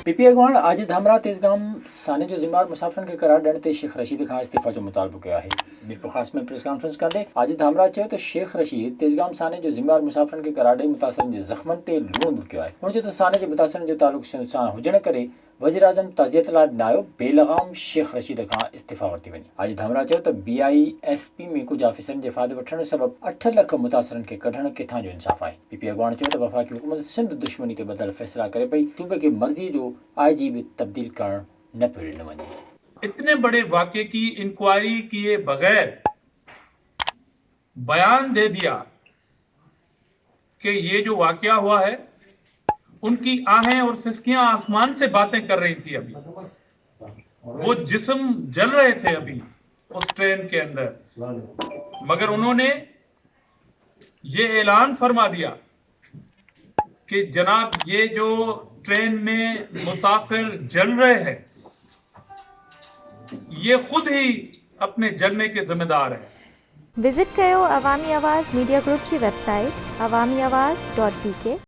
P P अॻवान Ajid हमरा तेज़गाम साने जो ज़िम्मेवार मुसाफ़िरनि खे करार ॾियण ते शेख रशीद खां इस्तीफ़ा जो मुतालबो कयो आहे। मीरपुर ख़ास में प्रेस कॉन्फ्रेंस कंदे आजिद हमरा चयो त शेख रशीद तेज़गाम साने जो ज़िम्मेवार मुसाफ़िरनि खे करार ॾेई मुतासिरनि जे ज़ख़्मनि ते लूण बुरकियो आहे। हुन चयो त साने जे मुतासिरनि जो तालुक़ सिंध सां हुजण करे वज़ीर आज़म ताज़ियत लाइ ॾिनायो बेलगाम शेख रशीद खां इस्तीफ़ा वरिती वञे। आजिद हमरा चयो त BISP में कुझु ऑफिसरनि जे फ़ाइदे वठण सबबि 8 लख मुतासिरनि खे कढण किथां जो इंसाफ़ आहे। पी पी अॻवान चयो त वफ़ाक़ी हुकूमत सिंध दुश्मनी ते ॿधल फ़ैसिला करे पई, सूबे खे मर्ज़ी जो IG भी तब्दील करण न पियो ॾिनो वञे। इतने बड़े वाक़े की इंक्वायरी किए बगैर बयान दे दिया कि ये जो वाक़या हुआ है, उनकी आहें और सिसकियां आसमान से बातें कर रही थी। अभी वो जिस्म जल रहे थे अभी उस ट्रेन के अंदर, मगर उन्होंने ये ऐलान फरमा दिया कि जनाब ये जो ट्रेन में मुसाफिर जल रहे हैं, ये खुद ही अपने जलने के जिम्मेदार हैं। विजिट कयो अवामी आवाज़ मीडिया ग्रुप की वेबसाइट awamiawaz.pk